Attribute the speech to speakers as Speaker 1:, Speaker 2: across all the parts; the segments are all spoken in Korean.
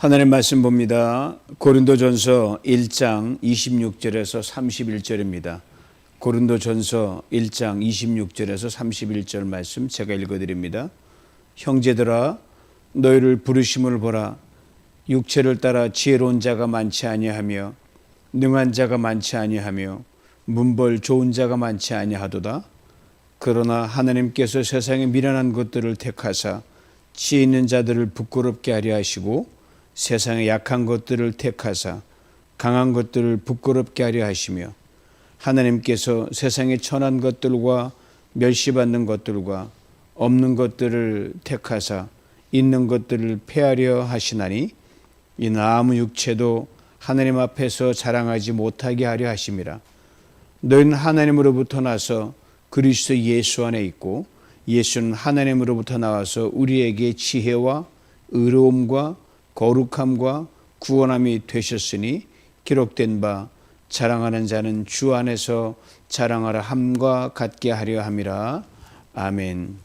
Speaker 1: 하나님 말씀 봅니다. 고린도전서 1장 26절에서 31절입니다. 고린도전서 1장 26절에서 31절 말씀 제가 읽어드립니다. 형제들아 너희를 부르심을 보라. 육체를 따라 지혜로운 자가 많지 아니하며 능한 자가 많지 아니하며 문벌 좋은 자가 많지 아니하도다. 그러나 하나님께서 세상의 미련한 것들을 택하사 지혜 있는 자들을 부끄럽게 하려 하시고 세상의 약한 것들을 택하사 강한 것들을 부끄럽게 하려 하시며 하나님께서 세상의 천한 것들과 멸시받는 것들과 없는 것들을 택하사 있는 것들을 폐하려 하시나니 이는 아무 육체도 하나님 앞에서 자랑하지 못하게 하려 하심이라. 너희는 하나님으로부터 나서 그리스도 예수 안에 있고 예수는 하나님으로부터 나와서 우리에게 지혜와 의로움과 거룩함과 구원함이 되셨으니 기록된 바 자랑하는 자는 주 안에서 자랑하라 함과 같게 하려 함이라. 아멘.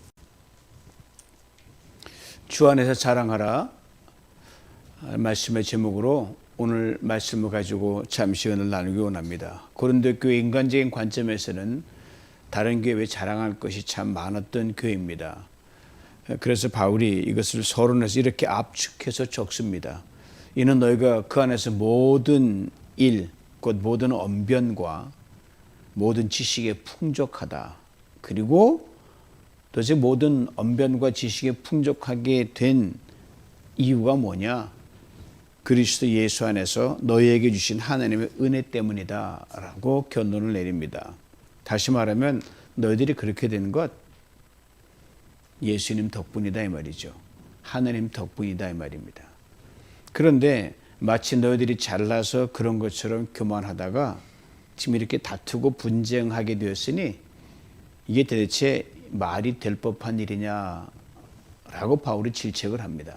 Speaker 1: 주 안에서 자랑하라 말씀의 제목으로 오늘 말씀을 가지고 잠시 은혜를 나누기 원합니다. 고린도 교회 인간적인 관점에서는 다른 교회에 자랑할 것이 참 많았던 교회입니다. 그래서 바울이 이것을 서론에서 이렇게 압축해서 적습니다. 이는 너희가 그 안에서 모든 일, 곧 모든 언변과 모든 지식에 풍족하다. 그리고 도대체 모든 언변과 지식에 풍족하게 된 이유가 뭐냐? 그리스도 예수 안에서 너희에게 주신 하나님의 은혜 때문이다 라고 결론을 내립니다. 다시 말하면 너희들이 그렇게 된 것 예수님 덕분이다 이 말이죠. 하나님 덕분이다 이 말입니다. 그런데 마치 너희들이 잘나서 그런 것처럼 교만하다가 지금 이렇게 다투고 분쟁하게 되었으니 이게 도대체 말이 될 법한 일이냐라고 바울이 질책을 합니다.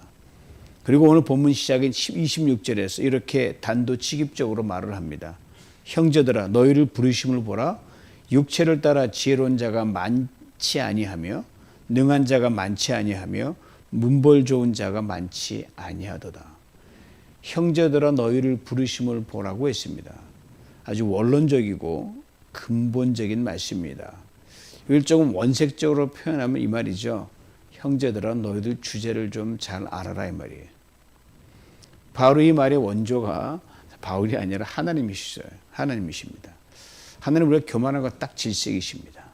Speaker 1: 그리고 오늘 본문 시작인 26절에서 이렇게 단도직입적으로 말을 합니다. 형제들아 너희를 부르심을 보라. 육체를 따라 지혜로운 자가 많지 아니하며 능한 자가 많지 아니하며 문벌 좋은 자가 많지 아니하도다. 형제들아 너희를 부르심을 보라고 했습니다. 아주 원론적이고 근본적인 말씀입니다. 이걸 조금 원색적으로 표현하면 이 말이죠. 형제들아 너희들 주제를 좀 잘 알아라 이 말이에요. 바로 이 말의 원조가 바울이 아니라 하나님이시죠. 하나님이십니다. 하나님 우리가 교만한 거 딱 질색이십니다.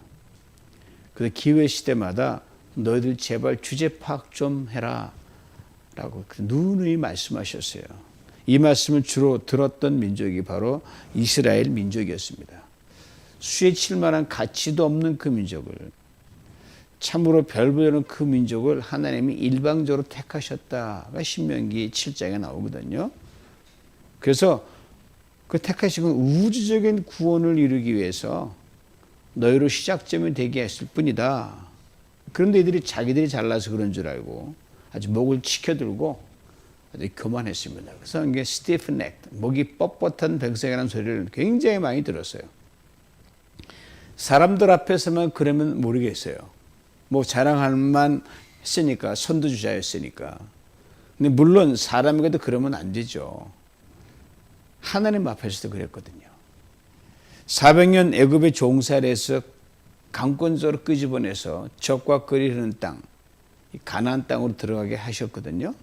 Speaker 1: 그래서 기회 시대마다 너희들 제발 주제 파악 좀 해라 라고 누누이 말씀하셨어요. 이 말씀을 주로 들었던 민족이 바로 이스라엘 민족이었습니다. 수에 칠 만한 가치도 없는 그 민족을 참으로 별보다는 그 민족을 하나님이 일방적으로 택하셨다가 신명기 7장에 나오거든요. 그래서 그 택하신 건 우주적인 구원을 이루기 위해서 너희로 시작점이 되게 했을 뿐이다. 그런데 이들이 자기들이 잘나서 그런 줄 알고 아주 목을 치켜들고 아주 교만했습니다. 그래서 이게 스티프 넥, 목이 뻣뻣한 백성이라는 소리를 굉장히 많이 들었어요. 사람들 앞에서만 그러면 모르겠어요. 뭐 자랑할 만 했으니까, 선두주자였으니까. 근데 물론 사람에게도 그러면 안 되죠. 하나님 앞에서도 그랬거든요. 400년 애굽의 종살이를 해서 강권적으로 끄집어내서 적과 끓이는 땅, 가나안 땅으로 들어가게 하셨거든요.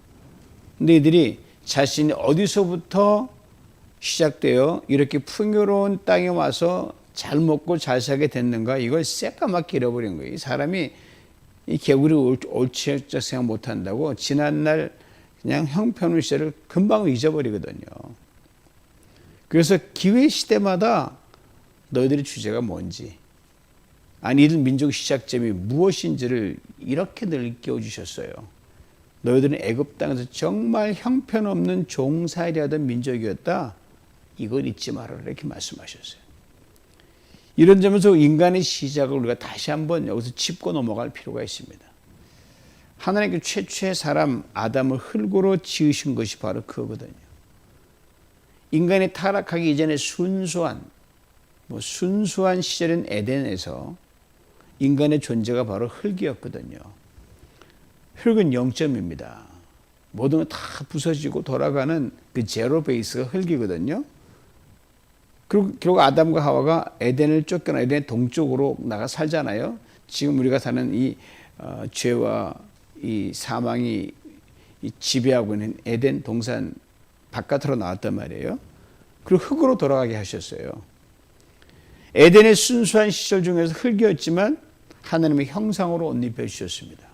Speaker 1: 근데 이들이 자신이 어디서부터 시작되어 이렇게 풍요로운 땅에 와서 잘 먹고 잘 살게 됐는가 이걸 새까맣게 잃어버린 거예요. 이 사람이 이 개구리 옳지 생각 못한다고 지난날 그냥 형편의 시절을 금방 잊어버리거든요. 그래서 기회 시대마다 너희들의 주제가 뭔지, 아니 이들 민족 시작점이 무엇인지를 이렇게 늘 깨워주셨어요. 너희들은 애굽 땅에서 정말 형편없는 종살이하던 민족이었다. 이걸 잊지 말아라 이렇게 말씀하셨어요. 이런 점에서 인간의 시작을 우리가 다시 한번 여기서 짚고 넘어갈 필요가 있습니다. 하나님께 최초의 사람 아담을 흙으로 지으신 것이 바로 그거거든요. 인간이 타락하기 이전에 순수한 시절인 에덴에서 인간의 존재가 바로 흙이었거든요. 흙은 0점입니다. 모든 건 다 부서지고 돌아가는 그 제로 베이스가 흙이거든요. 그리고 결국 아담과 하와가 에덴을 쫓겨나 에덴 동쪽으로 나가 살잖아요. 지금 우리가 사는 이 죄와 이 사망이 이 지배하고 있는 에덴 동산 바깥으로 나왔단 말이에요. 그리고 흙으로 돌아가게 하셨어요. 에덴의 순수한 시절 중에서 흙이었지만 하나님의 형상으로 옷 입혀 주셨습니다.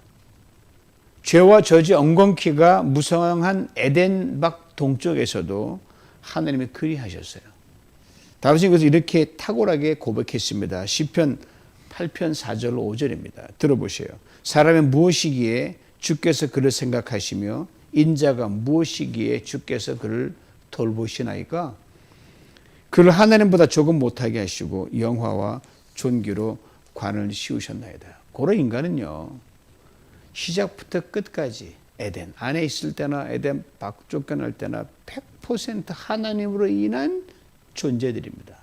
Speaker 1: 죄와 저지 엉겅퀴가 무성한 에덴 밖 동쪽에서도 하나님이 그리하셨어요. 다윗은 그래서 이렇게 탁월하게 고백했습니다. 시편 8편 4절 5절입니다. 들어보세요. 사람이 무엇이기에 주께서 그를 생각하시며 인자가 무엇이기에 주께서 그를 돌보시나이까? 그를 하나님보다 조금 못하게 하시고 영화와 존귀로 관을 씌우셨나이다. 고로 인간은요, 시작부터 끝까지 에덴 안에 있을 때나 에덴 밖 쫓겨날 때나 100% 하나님으로 인한 존재들입니다.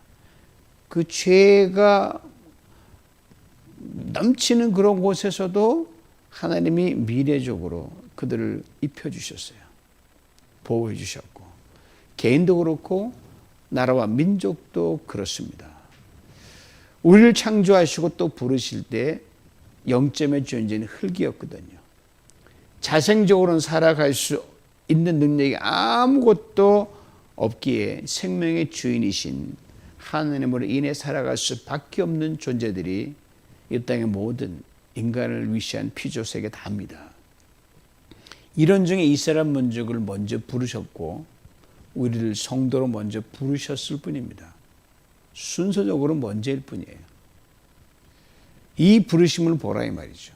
Speaker 1: 그 죄가 넘치는 그런 곳에서도 하나님이 미래적으로 그들을 입혀주셨어요. 보호해 주셨고, 개인도 그렇고 나라와 민족도 그렇습니다. 우리를 창조하시고 또 부르실 때 영점의 존재는 흙이었거든요. 자생적으로는 살아갈 수 있는 능력이 아무것도 없기에 생명의 주인이신 하나님으로 인해 살아갈 수밖에 없는 존재들이 이 땅의 모든 인간을 위시한 피조세계 다입니다. 이런 중에 이스라엘 민족을 먼저 부르셨고 우리를 성도로 먼저 부르셨을 뿐입니다. 순서적으로 먼저일 뿐이에요. 이 부르심을 보라 이 말이죠.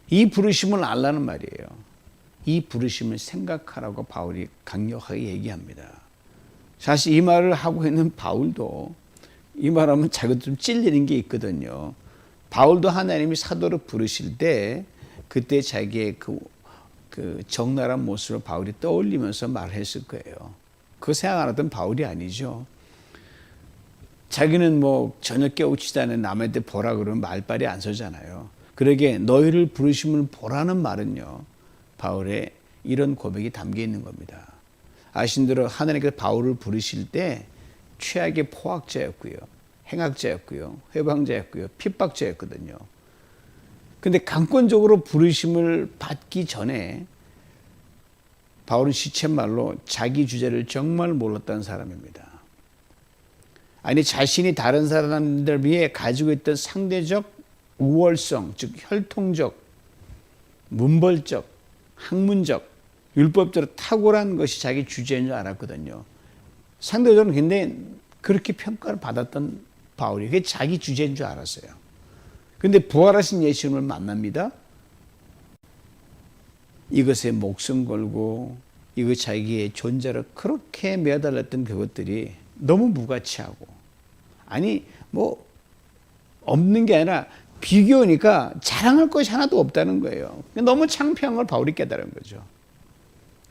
Speaker 1: 이 부르심을 알라는 말이에요. 이 부르심을 생각하라고 바울이 강력하게 얘기합니다. 사실 이 말을 하고 있는 바울도 이 말하면 자기도 좀 찔리는 게 있거든요. 바울도 하나님이 사도로 부르실 때 그때 자기의 그 적나라한 모습을 바울이 떠올리면서 말했을 거예요. 그거 생각 안 하던 바울이 아니죠. 자기는 뭐 전혀 깨우치지 않은 남한테 보라 그러면 말빨이 안 서잖아요. 그러게 너희를 부르심을 보라는 말은요, 바울의 이런 고백이 담겨 있는 겁니다. 아신 대로 하나님께서 바울을 부르실 때 최악의 포악자였고요, 행악자였고요, 회방자였고요, 핍박자였거든요. 근데 강권적으로 부르심을 받기 전에 바울은 시쳇말로 자기 주제를 정말 몰랐다는 사람입니다. 아니, 자신이 다른 사람들 비해 가지고 있던 상대적 우월성, 즉 혈통적, 문벌적, 학문적, 율법적으로 탁월한 것이 자기 주제인 줄 알았거든요. 상대적으로 굉장히 그렇게 평가를 받았던 바울이 그게 자기 주제인 줄 알았어요. 그런데 부활하신 예수님을 만납니다. 이것에 목숨 걸고 이거 자기의 존재를 그렇게 매달렸던 그것들이 너무 무가치하고, 아니 뭐 없는 게 아니라 비교하니까 자랑할 것이 하나도 없다는 거예요. 너무 창피한 걸 바울이 깨달은 거죠.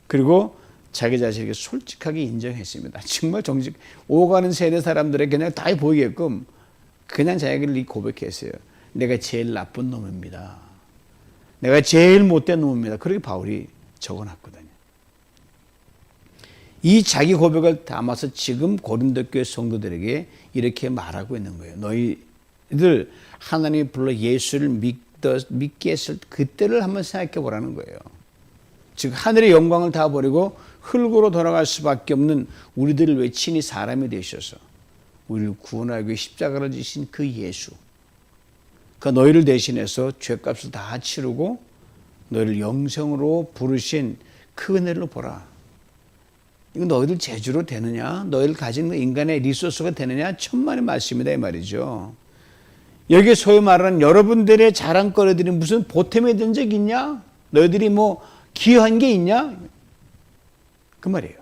Speaker 1: 그리고 자기 자신에게 솔직하게 인정했습니다. 정말 정직 오가는 세대 사람들에게 그냥 다 보이게끔 그냥 자기를 고백했어요. 내가 제일 나쁜 놈입니다. 내가 제일 못된 놈입니다. 그렇게 바울이 적어놨거든요. 이 자기 고백을 담아서 지금 고린도 교회 성도들에게 이렇게 말하고 있는 거예요. 너희들 하나님이 불러 예수를 믿게 했을 그때를 한번 생각해 보라는 거예요. 즉 하늘의 영광을 다 버리고 흙으로 돌아갈 수밖에 없는 우리들을 왜 친히 사람이 되셔서 우리를 구원하기 위해 십자가를 지신 그 예수, 그 너희를 대신해서 죄값을 다 치르고 너희를 영생으로 부르신 그 은혜를 보라. 이거 너희들 재주로 되느냐? 너희들 가진 인간의 리소스가 되느냐? 천만의 말씀이다 이 말이죠. 여기 소위 말하는 여러분들의 자랑거리들이 무슨 보탬이 된 적 있냐? 너희들이 뭐 기여한 게 있냐? 그 말이에요.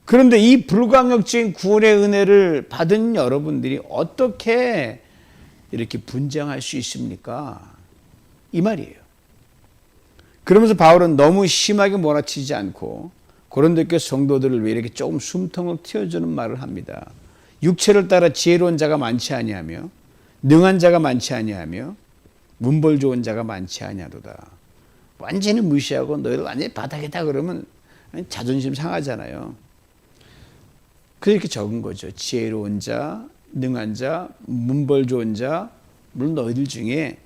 Speaker 1: 그런데 이 불가항력적인 구원의 은혜를 받은 여러분들이 어떻게 이렇게 분쟁할 수 있습니까? 이 말이에요. 그러면서 바울은 너무 심하게 몰아치지 않고 고린도 성도들을 왜 이렇게 조금 숨통을 틔워주는 말을 합니다. 육체를 따라 지혜로운 자가 많지 아니하며 능한 자가 많지 아니하며 문벌 좋은 자가 많지 아니하도다. 완전히 무시하고 너희들 완전히 바닥이다 그러면 자존심 상하잖아요. 그렇게 적은 거죠. 지혜로운 자, 능한 자, 문벌 좋은 자, 물론 너희들 중에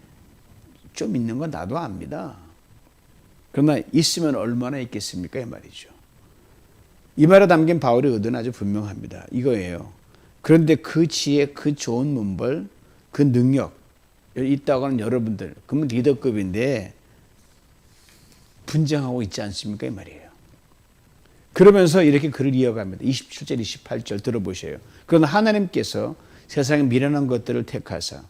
Speaker 1: 좀 있는 건 나도 압니다. 그러나 있으면 얼마나 있겠습니까? 이 말이죠. 이 말에 담긴 바울의 의도는 아주 분명합니다. 이거예요. 그런데 그 지혜, 그 좋은 문벌, 그 능력 있다고 하는 여러분들, 그러면 리더급인데 분쟁하고 있지 않습니까? 이 말이에요. 그러면서 이렇게 글을 이어갑니다. 27절, 28절 들어보세요. 그러나 하나님께서 세상에 미련한 것들을 택하사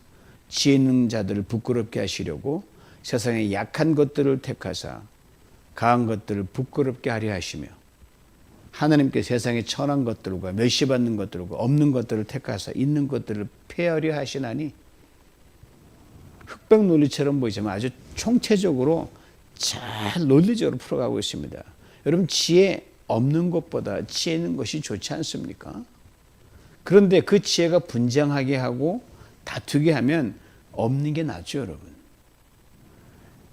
Speaker 1: 지혜 있는 자들을 부끄럽게 하시려고 세상에 약한 것들을 택하사 강한 것들을 부끄럽게 하려 하시며 하나님께 세상에 천한 것들과 멸시받는 것들과 없는 것들을 택하사 있는 것들을 폐하려 하시나니 흑백 논리처럼 보이지만 아주 총체적으로 잘 논리적으로 풀어가고 있습니다. 여러분 지혜 없는 것보다 지혜 있는 것이 좋지 않습니까? 그런데 그 지혜가 분쟁하게 하고 다투게 하면 없는 게 낫죠, 여러분.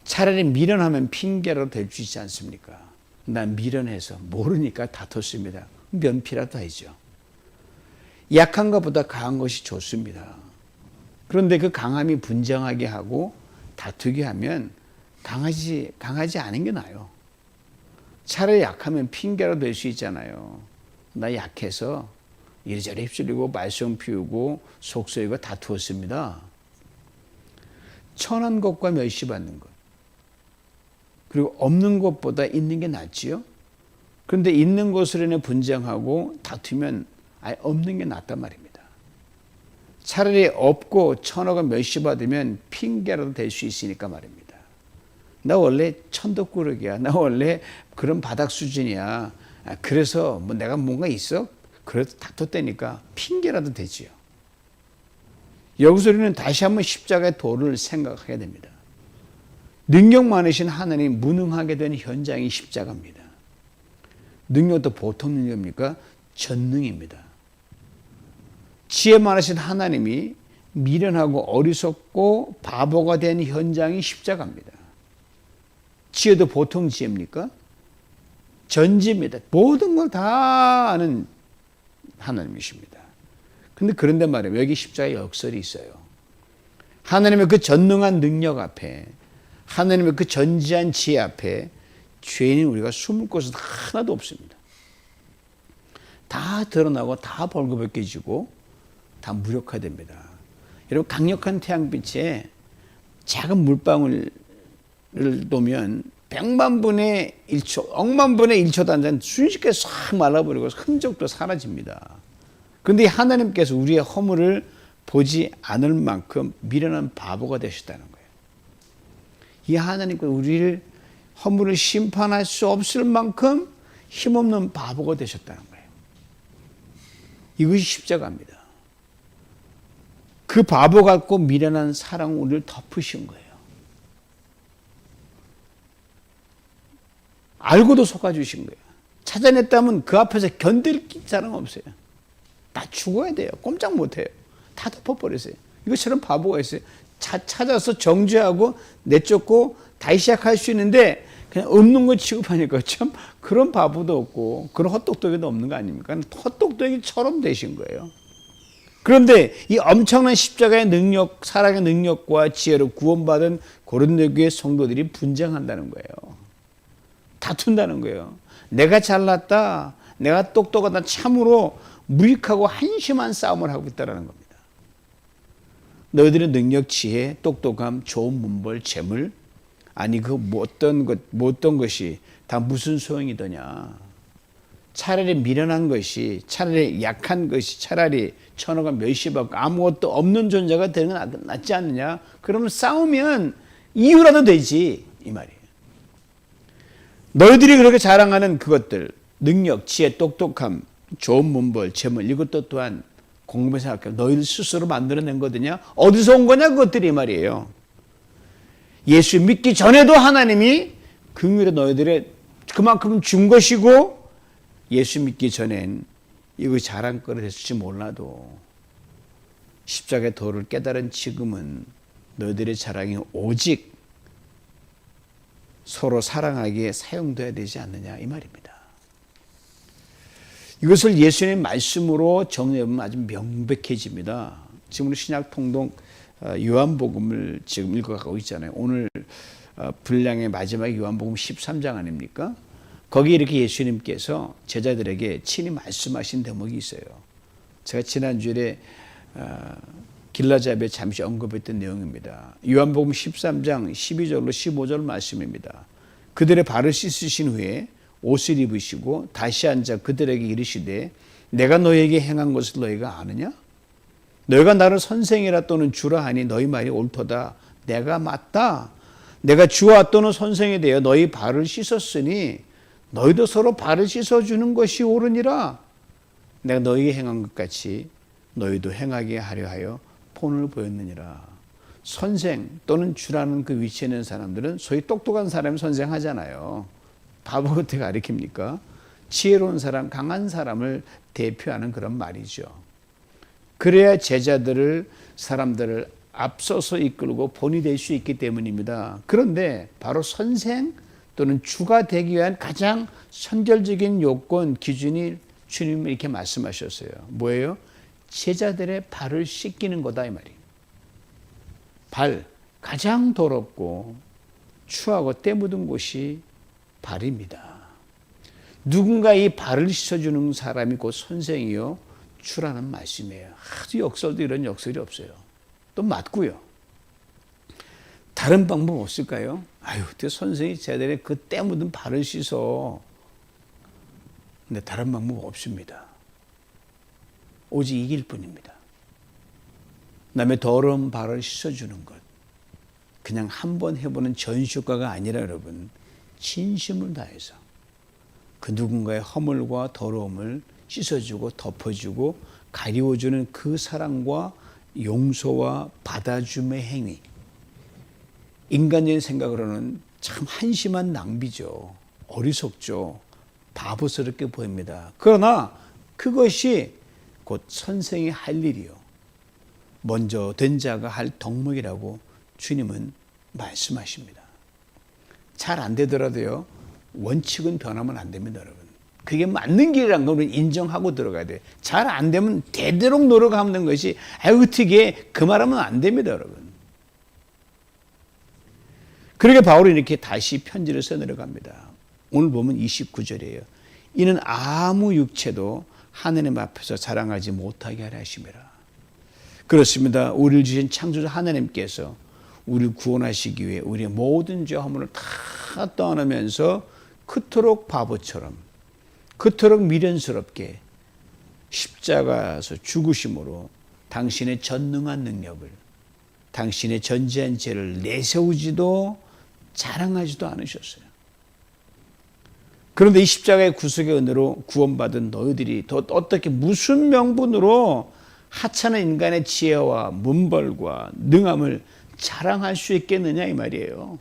Speaker 1: 차라리 미련하면 핑계로 될 수 있지 않습니까? 난 미련해서 모르니까 다퉜습니다. 면피라도 하죠. 약한 것보다 강한 것이 좋습니다. 그런데 그 강함이 분쟁하게 하고 다투게 하면 강하지 않은 게 나아요. 차라리 약하면 핑계로 될 수 있잖아요. 나 약해서 이리저리 휩쓸리고 말썽 피우고 속썩이고 다투었습니다. 천한 것과 멸시받는 것. 그리고 없는 것보다 있는 게 낫지요. 그런데 있는 것으로 인해 분쟁하고 다투면 아예 없는 게 낫단 말입니다. 차라리 없고 천하가 멸시받으면 핑계라도 될 수 있으니까 말입니다. 나 원래 천덕꾸러기야. 나 원래 그런 바닥 수준이야. 그래서 뭐 내가 뭔가 있어? 그래도 다퉜다니까 핑계라도 되지요. 여기서 우리는 다시 한번 십자가의 도를 생각하게 됩니다. 능력 많으신 하나님 무능하게 된 현장이 십자가입니다. 능력도 보통 능력입니까? 전능입니다. 지혜 많으신 하나님이 미련하고 어리석고 바보가 된 현장이 십자가입니다. 지혜도 보통 지혜입니까? 전지입니다. 모든 걸 다 아는 하나님이십니다. 근데 그런데 말이에요. 여기 십자가에 역설이 있어요. 하나님의 그 전능한 능력 앞에 하나님의 그 전지한 지혜 앞에 죄인인 우리가 숨을 곳은 하나도 없습니다. 다 드러나고 다 벌거벗겨지고 다 무력화됩니다. 여러분 강력한 태양빛에 작은 물방울을 놓으면 100만 분의 1초, 억만 분의 1초 단자는 순식간에 싹 말라버리고 흔적도 사라집니다. 그런데 하나님께서 우리의 허물을 보지 않을 만큼 미련한 바보가 되셨다는 거예요. 이 하나님께서 우리를 허물을 심판할 수 없을 만큼 힘없는 바보가 되셨다는 거예요. 이것이 십자가입니다. 그 바보 같고 미련한 사랑 우리를 덮으신 거예요. 알고도 속아주신 거예요. 찾아냈다면 그 앞에서 견딜 사람 없어요. 다 죽어야 돼요. 꼼짝 못해요. 다 덮어버렸어요. 이것처럼 바보가 있어요. 찾아서 정죄하고 내쫓고 다시 시작할 수 있는데 그냥 없는 거 취급하니까 참 그런 바보도 없고 그런 헛똑똑이도 없는 거 아닙니까? 헛똑똑이처럼 되신 거예요. 그런데 이 엄청난 십자가의 능력, 사랑의 능력과 지혜로 구원받은 고린도 교회 성도들이 분쟁한다는 거예요. 다툰다는 거예요. 내가 잘났다, 내가 똑똑하다, 참으로 무익하고 한심한 싸움을 하고 있다는 겁니다. 너희들의 능력, 지혜, 똑똑함, 좋은 문벌, 재물, 아니 그 어떤 것이 다 무슨 소용이더냐. 차라리 미련한 것이, 차라리 약한 것이, 차라리 천하가 멸시받고 아무것도 없는 존재가 되는 게 낫지 않느냐. 그러면 싸우면 이유라도 되지 이 말이에요. 너희들이 그렇게 자랑하는 그것들, 능력, 지혜, 똑똑함, 좋은 문벌, 재물, 이것도 또한 곰곰이 생각해. 너희들 스스로 만들어낸 거더냐? 어디서 온 거냐? 그것들이 말이에요. 예수 믿기 전에도 하나님이 긍휼에 너희들의 그만큼 준 것이고 예수 믿기 전엔 이거 자랑거리 됐을지 몰라도 십자가의 도를 깨달은 지금은 너희들의 자랑이 오직 서로 사랑하기에 사용돼야 되지 않느냐 이 말입니다. 이것을 예수님의 말씀으로 정리해보면 아주 명백해집니다. 지금 우리 신약 통독 요한복음을 지금 읽어가고 있잖아요. 오늘 분량의 마지막 요한복음 13장 아닙니까? 거기 이렇게 예수님께서 제자들에게 친히 말씀하신 대목이 있어요. 제가 지난주에 길라잡에 잠시 언급했던 내용입니다. 요한복음 13장 12절로 15절 말씀입니다. 그들의 발을 씻으신 후에 옷을 입으시고 다시 앉아 그들에게 이르시되 내가 너희에게 행한 것을 너희가 아느냐? 너희가 나를 선생이라 또는 주라 하니 너희 말이 옳도다. 내가 맞다. 내가 주와 또는 선생이 되어 너희 발을 씻었으니 너희도 서로 발을 씻어주는 것이 옳으니라. 내가 너희에게 행한 것 같이 너희도 행하게 하려 하여 본을 보였느니라. 선생 또는 주라는 그 위치에 있는 사람들은 소위 똑똑한 사람이 선생하잖아요. 바보 어떻게 가르칩니까? 지혜로운 사람, 강한 사람을 대표하는 그런 말이죠. 그래야 제자들을, 사람들을 앞서서 이끌고 본이 될 수 있기 때문입니다. 그런데 바로 선생 또는 주가 되기 위한 가장 선결적인 요건, 기준이 주님이 이렇게 말씀하셨어요. 뭐예요? 제자들의 발을 씻기는 거다 이 말이에요. 발, 가장 더럽고 추하고 때 묻은 곳이 발입니다. 누군가 이 발을 씻어주는 사람이 곧 선생이요 주라는 말씀이에요. 아주 역설도 이런 역설이 없어요. 또 맞고요. 다른 방법 없을까요? 아유, 선생이 제자들의 그 때 묻은 발을 씻어. 근데 다른 방법 없습니다. 오직 이길 뿐입니다. 남의 더러운 발을 씻어주는 것. 그냥 한번 해보는 전시효과가 아니라 여러분, 진심을 다해서 그 누군가의 허물과 더러움을 씻어주고 덮어주고 가리워주는 그 사랑과 용서와 받아줌의 행위. 인간적인 생각으로는 참 한심한 낭비죠. 어리석죠. 바보스럽게 보입니다. 그러나 그것이 곧 선생이 할 일이요. 먼저 된 자가 할 덕목이라고 주님은 말씀하십니다. 잘 안 되더라도요. 원칙은 변하면 안 됩니다, 여러분. 그게 맞는 길이라는 걸 인정하고 들어가야 돼요. 잘 안 되면 되도록 노력하는 것이 어떻게 그 말하면 안 됩니다, 여러분. 그러게 바울이 이렇게 다시 편지를 써 내려갑니다. 오늘 보면 29절이에요. 이는 아무 육체도 하느님 앞에서 자랑하지 못하게 하려 하심이라. 그렇습니다. 우리를 주신 창조자 하나님께서 우리를 구원하시기 위해 우리의 모든 죄 허물을 다 떠안으면서 그토록 바보처럼 그토록 미련스럽게 십자가에서 죽으심으로 당신의 전능한 능력을, 당신의 전지한 죄를 내세우지도 자랑하지도 않으셨어요. 그런데 이 십자가의 구속의 은혜로 구원받은 너희들이 더 어떻게 무슨 명분으로 하찮은 인간의 지혜와 문벌과 능함을 자랑할 수 있겠느냐 이 말이에요.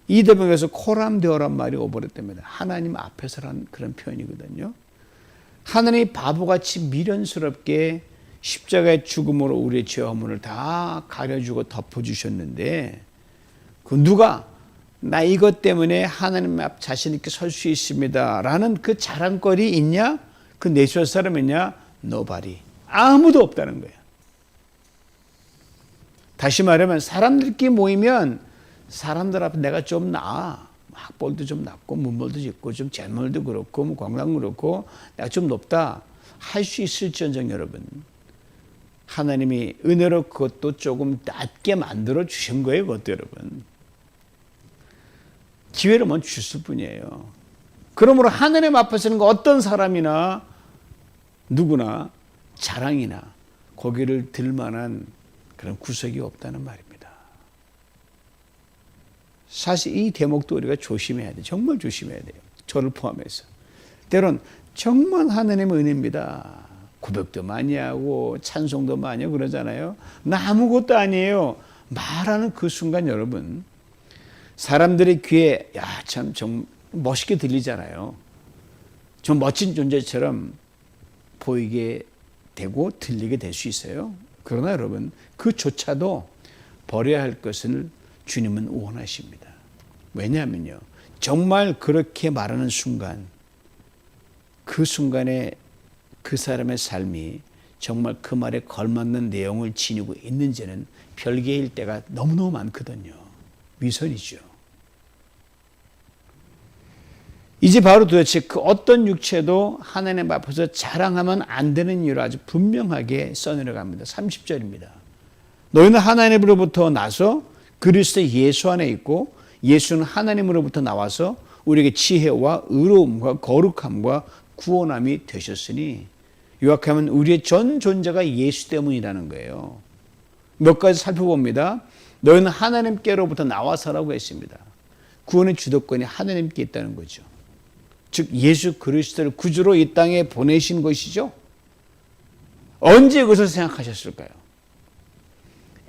Speaker 1: 이 대목에서 코람되어란 말이 오버렸답니다. 하나님 앞에서란 그런 표현이거든요. 하나님이 바보같이 미련스럽게 십자가의 죽음으로 우리의 죄 허물을 다 가려주고 덮어주셨는데 그 누가 나 이것 때문에 하나님 앞 자신 있게 설 수 있습니다 라는 그 자랑거리 있냐? 그 내세울 사람 있냐? Nobody. 아무도 없다는 거예요. 다시 말하면 사람들끼리 모이면 사람들 앞에 내가 좀 나아. 학벌도 좀 낮고 문벌도 있고 좀 재물도 그렇고 뭐 건강도 그렇고 내가 좀 높다 할 수 있을지언정 여러분, 하나님이 은혜로 그것도 조금 낮게 만들어 주신 거예요. 그것도 여러분 기회를 먼저 주실 뿐이에요. 그러므로 하나님 앞에서는 어떤 사람이나 누구나 자랑이나 고개를 들 만한 그런 구석이 없다는 말입니다. 사실 이 대목도 우리가 조심해야 돼요. 정말 조심해야 돼요. 저를 포함해서. 때론 정말 하나님의 은혜입니다. 고백도 많이 하고 찬송도 많이 하고 그러잖아요. 나 아무것도 아니에요. 말하는 그 순간 여러분, 사람들의 귀에 참 멋있게 들리잖아요. 좀 멋진 존재처럼 보이게 되고 들리게 될 수 있어요. 그러나 여러분 그조차도 버려야 할 것을 주님은 원하십니다. 왜냐하면요, 정말 그렇게 말하는 순간, 그 순간에 그 사람의 삶이 정말 그 말에 걸맞는 내용을 지니고 있는지는 별개일 때가 너무너무 많거든요. 위선이죠. 이제 바로 도대체 그 어떤 육체도 하나님 앞에서 자랑하면 안 되는 이유를 아주 분명하게 써내려갑니다. 30절입니다. 너희는 하나님으로부터 나서 그리스도 예수 안에 있고 예수는 하나님으로부터 나와서 우리에게 지혜와 의로움과 거룩함과 구원함이 되셨으니, 요약하면 우리의 전 존재가 예수 때문이라는 거예요. 몇 가지 살펴봅니다. 너희는 하나님께로부터 나와서라고 했습니다. 구원의 주도권이 하나님께 있다는 거죠. 즉 예수 그리스도를 구주로 이 땅에 보내신 것이죠. 언제 그것을 생각하셨을까요?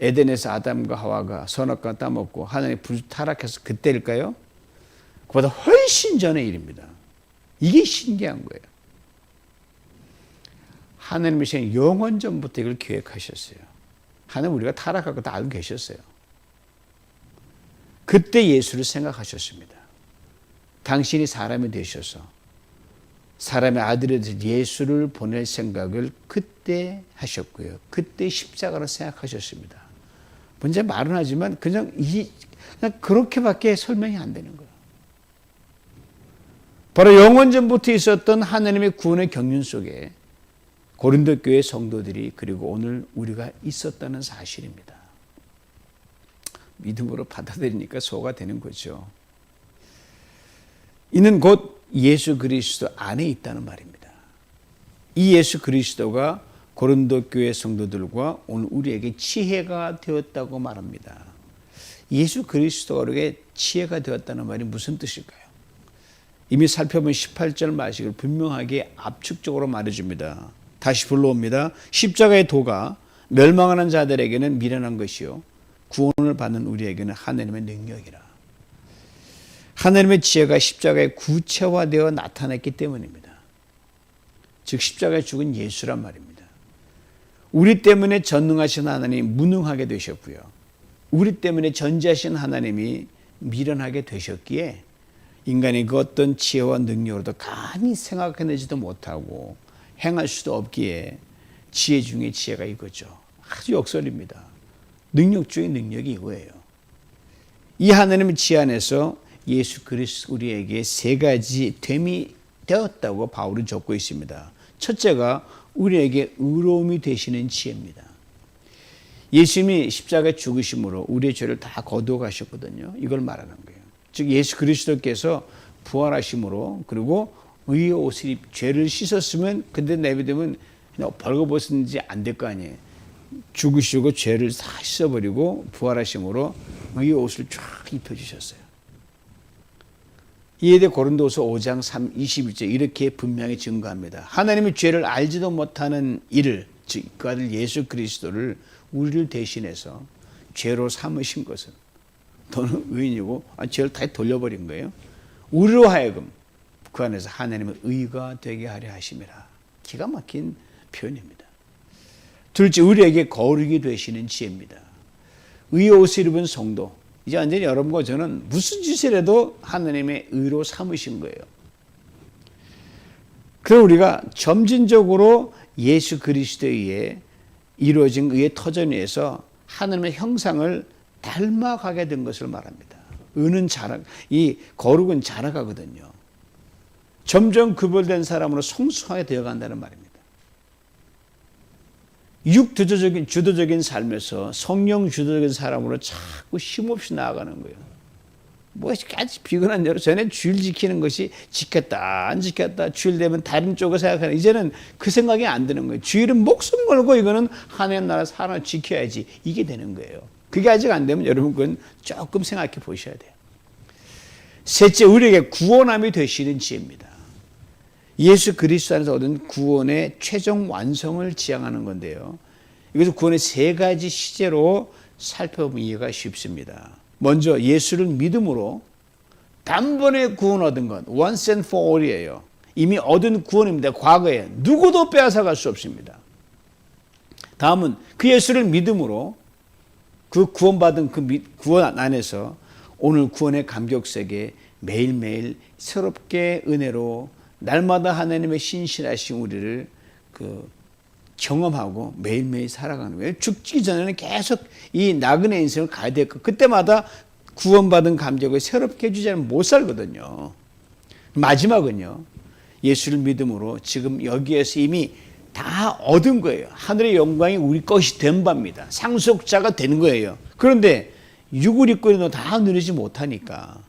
Speaker 1: 에덴에서 아담과 하와가 선악과 따먹고 하나님 불 타락해서 그때일까요? 그보다 훨씬 전의 일입니다. 이게 신기한 거예요. 하나님이신 영원 전부터 이걸 계획하셨어요. 하나님 우리가 타락하고 다 알고 계셨어요. 그때 예수를 생각하셨습니다. 당신이 사람이 되셔서 사람의 아들이 되셔서 예수를 보낼 생각을 그때 하셨고요. 그때 십자가로 생각하셨습니다. 먼저 말은 하지만 그냥 그렇게밖에 설명이 안 되는 거예요. 바로 영원 전부터 있었던 하나님의 구원의 경륜 속에 고린도 교회 성도들이 그리고 오늘 우리가 있었다는 사실입니다. 믿음으로 받아들이니까 소가 되는 거죠. 이는 곧 예수 그리스도 안에 있다는 말입니다. 이 예수 그리스도가 고린도 교회 성도들과 오늘 우리에게 지혜가 되었다고 말합니다. 예수 그리스도가 우리에게 지혜가 되었다는 말이 무슨 뜻일까요? 이미 살펴본 18절 말씀을 분명하게 압축적으로 말해줍니다. 다시 불러옵니다. 십자가의 도가 멸망하는 자들에게는 미련한 것이요 구원을 받는 우리에게는 하나님의 능력이라. 하나님의 지혜가 십자가에 구체화되어 나타났기 때문입니다. 즉 십자가에 죽은 예수란 말입니다. 우리 때문에 전능하신 하나님이 무능하게 되셨고요. 우리 때문에 전지하신 하나님이 미련하게 되셨기에 인간이 그 어떤 지혜와 능력으로도 감히 생각해내지도 못하고 행할 수도 없기에 지혜 중에 지혜가 이거죠. 아주 역설입니다. 능력 중에 능력이 이거예요. 이 하나님의 지혜 안에서 예수 그리스도 우리에게 세 가지 됨이 되었다고 바울은 적고 있습니다. 첫째가 우리에게 의로움이 되시는 지혜입니다. 예수님이 십자가에 죽으심으로 우리의 죄를 다 거두어 가셨거든요. 이걸 말하는 거예요. 즉 예수 그리스도께서 부활하심으로 그리고 의의 옷을 죄를 씻었으면 근데 내비두면 벌거벗은지 안 될 거 아니에요. 죽으시고 죄를 다 씻어버리고 부활하심으로 의의 옷을 쫙 입혀주셨어요. 이에 대해 고린도서 5장 21절 이렇게 분명히 증거합니다. 하나님의 죄를 알지도 못하는 이를 즉 그 아들 예수 그리스도를 우리를 대신해서 죄로 삼으신 것은 너는 의인이고 죄를 다 돌려버린 거예요. 우리로 하여금 그 안에서 하나님의 의가 되게 하려 하심이라. 기가 막힌 표현입니다. 둘째, 우리에게 거룩이 되시는 지혜입니다. 의의 옷을 입은 성도, 이제 완전히 여러분과 저는 무슨 짓을 해도 하나님의 의로 삼으신 거예요. 그럼 우리가 점진적으로 예수 그리스도에 의해 이루어진 의의 터전 위에서 하나님의 형상을 닮아가게 된 것을 말합니다. 의는 이 거룩은 자라가거든요. 점점 구별된 사람으로 성숙하게 되어간다는 말입니다. 주도적인 삶에서 성령 주도적인 사람으로 자꾸 쉼없이 나아가는 거예요. 아주 비근한 대로 전에 주일 지키는 것이 지켰다 안 지켰다 주일 되면 다른 쪽을 생각하는 이제는 그 생각이 안 드는 거예요. 주일은 목숨 걸고 이거는 하나님 나라 사람 지켜야지 이게 되는 거예요. 그게 아직 안 되면 여러분 그건 조금 생각해 보셔야 돼요. 셋째, 우리에게 구원함이 되시는 지혜입니다. 예수 그리스도 안에서 얻은 구원의 최종 완성을 지향하는 건데요. 이것을 구원의 세 가지 시제로 살펴보면 이해가 쉽습니다. 먼저 예수를 믿음으로 단번에 구원 얻은 것, once and for all이에요. 이미 얻은 구원입니다. 과거에 누구도 빼앗아갈 수 없습니다. 다음은 그 예수를 믿음으로 그 구원받은 그 구원 안에서 오늘 구원의 감격세계 매일매일 새롭게 은혜로 날마다 하나님의 신실하신 우리를 경험하고 매일매일 살아가는 거예요. 죽기 전에는 계속 이 나그네 인생을 가야 되고 그때마다 구원받은 감격을 새롭게 해주지 않으면 못 살거든요. 마지막은요. 예수를 믿음으로 지금 여기에서 이미 다 얻은 거예요. 하늘의 영광이 우리 것이 된 바입니다. 상속자가 되는 거예요. 그런데 육을 입고 다 누리지 못하니까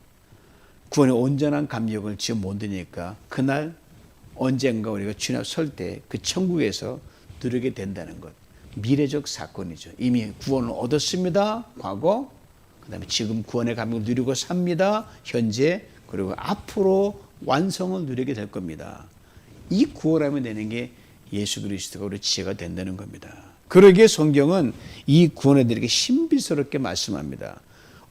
Speaker 1: 구원의 온전한 감격을 지금 못 누리니까 그날 언젠가 우리가 주님 앞에 설 때 그 천국에서 누리게 된다는 것. 미래적 사건이죠. 이미 구원을 얻었습니다. 과거. 그 다음에 지금 구원의 감격을 누리고 삽니다. 현재. 그리고 앞으로 완성을 누리게 될 겁니다. 이 구원하면 되는 게 예수 그리스도가 우리 지혜가 된다는 겁니다. 그러기에 성경은 이 구원에 대해 신비스럽게 말씀합니다.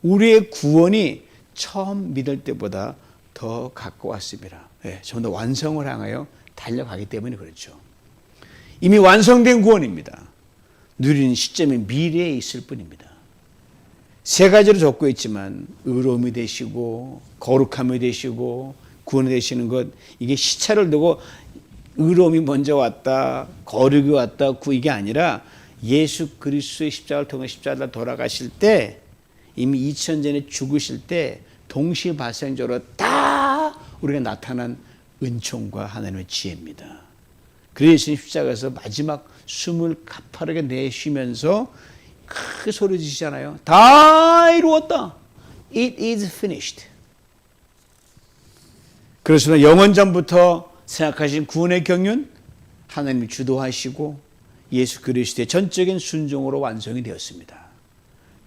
Speaker 1: 우리의 구원이 처음 믿을 때보다 더 가까웠습니다. 좀 더 완성을 향하여 달려가기 때문에 그렇죠. 이미 완성된 구원입니다. 누리는 시점이 미래에 있을 뿐입니다. 세 가지로 적고 있지만 의로움이 되시고 거룩함이 되시고 구원이 되시는 것, 이게 시차를 두고 의로움이 먼저 왔다, 거룩이 왔다, 이게 아니라 예수 그리스도의 십자가를 통해 십자가를 돌아가실 때 이미 2000년 전에 죽으실 때 동시 발생적으로 다 우리가 나타난 은총과 하나님의 지혜입니다. 그래서 예수님 십자가에서 마지막 숨을 가파르게 내쉬면서 크게 소리 지시잖아요. 다 이루었다. It is finished. 그래서 영원전부터 생각하신 구원의 경륜 하나님이 주도하시고 예수 그리스도의 전적인 순종으로 완성이 되었습니다.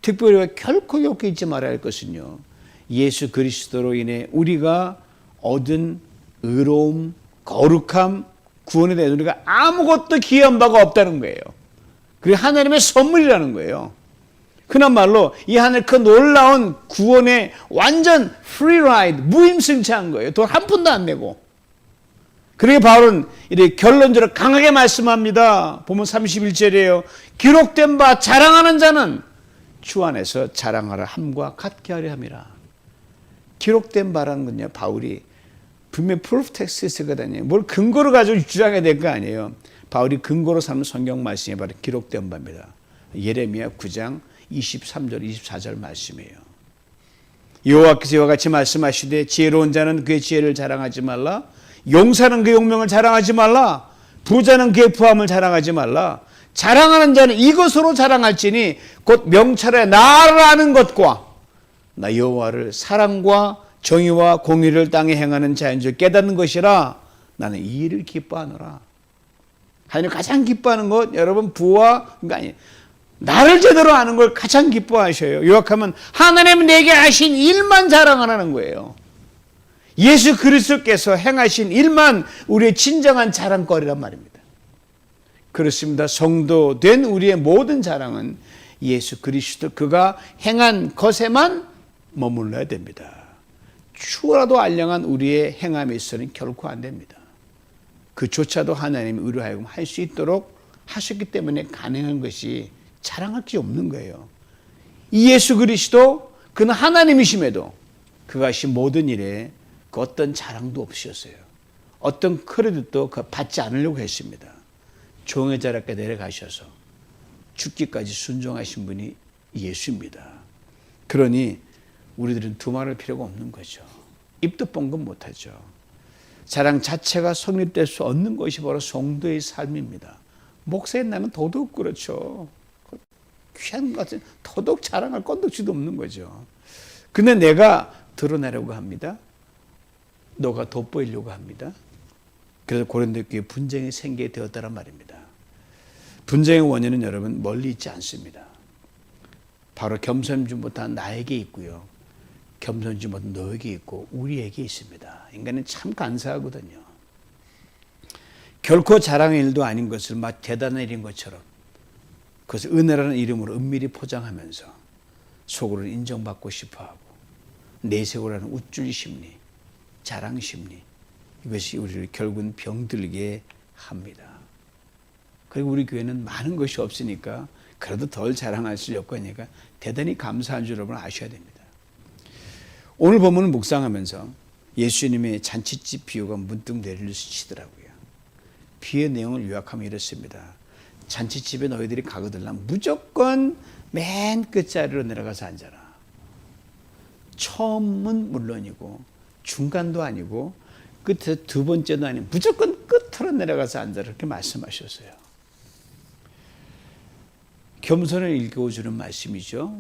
Speaker 1: 특별히 우리가 결코 잊지 말아야 할 것은요. 예수 그리스도로 인해 우리가 얻은 의로움, 거룩함, 구원에 대해서 우리가 아무것도 기여한 바가 없다는 거예요. 그게 하나님의 선물이라는 거예요. 흔한 말로 이 하늘 그 놀라운 구원의 완전 프리라이드, 무임승차한 거예요. 돈 한 푼도 안 내고. 그러게 바울은 이렇게 결론적으로 강하게 말씀합니다. 보면 31절이에요. 기록된 바 자랑하는 자는 주 안에서 자랑하라 함과 같게 하려 함이라. 기록된 바라는 건요, 바울이 분명히 프루프 텍스트거든요. 뭘 근거로 가지고 주장해야 될 거 아니에요. 바울이 근거로 삼는 성경 말씀이 바로 기록된 바입니다. 예레미야 9장 23절 24절 말씀이에요. 여호와께서 이와 같이 말씀하시되 지혜로운 자는 그의 지혜를 자랑하지 말라. 용사는 그 용명을 자랑하지 말라. 부자는 그의 부함을 자랑하지 말라. 자랑하는 자는 이것으로 자랑할지니 곧 명철에 나를 아는 것과 나 여호와를 사랑과 정의와 공의를 땅에 행하는 자인 줄 깨닫는 것이라. 나는 이 일을 기뻐하노라. 하나님 가장 기뻐하는 것, 여러분 부와 그러니까 아니, 나를 제대로 아는 걸 가장 기뻐하셔요. 요약하면 하나님 내게 하신 일만 자랑하라는 거예요. 예수 그리스도께서 행하신 일만 우리의 진정한 자랑거리란 말입니다. 그렇습니다. 성도 된 우리의 모든 자랑은 예수 그리스도 그가 행한 것에만 머물러야 됩니다. 추라도 알량한 우리의 행함에 있어서는 결코 안 됩니다. 그조차도 하나님이 의뢰하여 할 수 있도록 하셨기 때문에 가능한 것이 자랑할 게 없는 거예요. 이 예수 그리스도 그는 하나님이심에도 그가 하신 모든 일에 그 어떤 자랑도 없으셨어요. 어떤 크레딧도 받지 않으려고 했습니다. 종의 자락에 내려가셔서 죽기까지 순종하신 분이 예수입니다. 그러니 우리들은 두말할 필요가 없는 거죠. 입도 뻥긋 못하죠. 자랑 자체가 성립될 수 없는 것이 바로 성도의 삶입니다. 목사인 나는 더더욱 그렇죠. 귀한 것 같은 더더욱 자랑할 건덕지도 없는 거죠. 근데 내가 드러내려고 합니다. 너가 돋보이려고 합니다. 그래서 고린도 교회에 분쟁이 생기게 되었다는 말입니다. 분쟁의 원인은 여러분 멀리 있지 않습니다. 바로 겸손지 못한 나에게 있고요. 겸손지 못한 너에게 있고 우리에게 있습니다. 인간은 참 간사하거든요. 결코 자랑의 일도 아닌 것을 막 대단한 일인 것처럼 그것을 은혜라는 이름으로 은밀히 포장하면서 속으로는 인정받고 싶어하고 내세우라는 우쭐 심리, 자랑 심리, 이것이 우리를 결국은 병들게 합니다. 그리고 우리 교회는 많은 것이 없으니까 그래도 덜 자랑할 수 여건이니까 대단히 감사한 줄 여러분 아셔야 됩니다. 오늘 본문을 묵상하면서 예수님의 잔치집 비유가 문득 내리치더라고요. 비유의 내용을 요약하면 이렇습니다. 잔치집에 너희들이 가거들라 무조건 맨 끝자리로 내려가서 앉아라. 처음은 물론이고 중간도 아니고 끝에 두 번째도 아니고 무조건 끝으로 내려가서 앉아라. 이렇게 말씀하셨어요. 겸손을 일깨워주는 말씀이죠.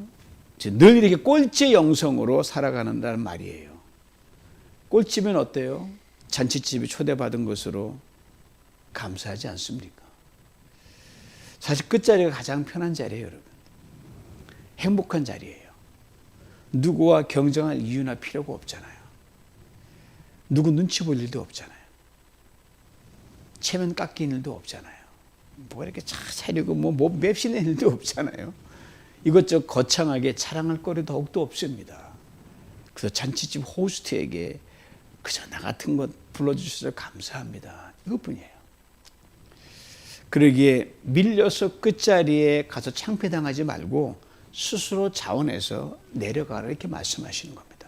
Speaker 1: 늘 이렇게 꼴찌 영성으로 살아가는다는 말이에요. 꼴찌면 어때요? 잔치집에 초대받은 것으로 감사하지 않습니까? 사실 끝자리가 가장 편한 자리예요, 여러분. 행복한 자리예요. 누구와 경쟁할 이유나 필요가 없잖아요. 누구 눈치 볼 일도 없잖아요. 체면 깎이는 일도 없잖아요. 뭐가 이렇게 차리고 뭐 맵시는 일도 없잖아요. 이것저것 거창하게 자랑할 거리 더욱도 없습니다. 그래서 잔치집 호스트에게 그저 나 같은 것 불러주셔서 감사합니다. 이것뿐이에요. 그러기에 밀려서 끝자리에 가서 창피당하지 말고 스스로 자원해서 내려가라 이렇게 말씀하시는 겁니다.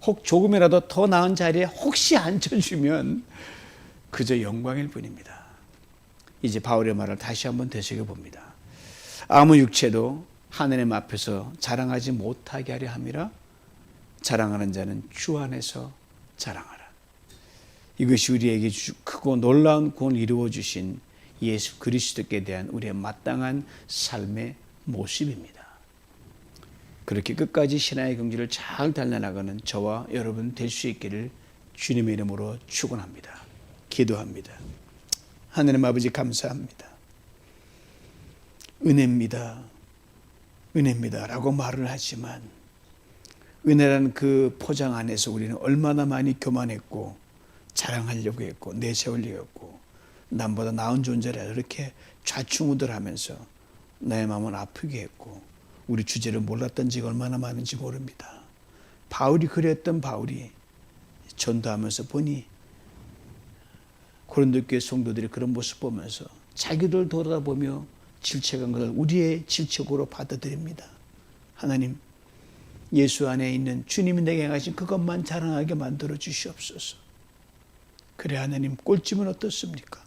Speaker 1: 혹 조금이라도 더 나은 자리에 혹시 앉혀주면 그저 영광일 뿐입니다. 이제 바울의 말을 다시 한번 되새겨봅니다. 아무 육체도 하나님 앞에서 자랑하지 못하게 하려 함이라. 자랑하는 자는 주 안에서 자랑하라. 이것이 우리에게 크고 놀라운 구원을 이루어 주신 예수 그리스도께 대한 우리의 마땅한 삶의 모습입니다. 그렇게 끝까지 신앙의 경지를 잘 달려나가는 저와 여러분 될 수 있기를 주님의 이름으로 축원합니다. 기도합니다. 하나님 아버지 감사합니다. 은혜입니다. 은혜입니다 라고 말을 하지만 은혜라는 그 포장 안에서 우리는 얼마나 많이 교만했고 자랑하려고 했고 내세우려고 했고 남보다 나은 존재라 이렇게 좌충우돌하면서 나의 마음은 아프게 했고 우리 주제를 몰랐던 지가 얼마나 많은지 모릅니다. 바울이 그랬던 바울이 전도하면서 보니 고린도 교회 성도들이 그런 모습 보면서 자기들 돌아보며 질책한 것을 우리의 질책으로 받아들입니다. 하나님, 예수 안에 있는 주님이 내게 행하신 그것만 자랑하게 만들어 주시옵소서. 그래 하나님, 꼴찌면 어떻습니까?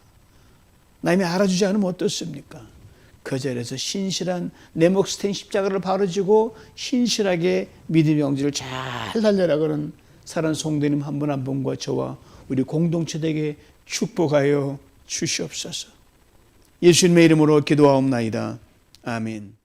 Speaker 1: 남이 알아주지 않으면 어떻습니까? 그 자리에서 신실한 내 몫이 된 십자가를 바로 지고 신실하게 믿음의 영지를 잘 달려나가는 사랑하는 성도님 한 분 한 분과 저와 우리 공동체에게 축복하여 주시옵소서. 예수님의 이름으로 기도하옵나이다. 아멘.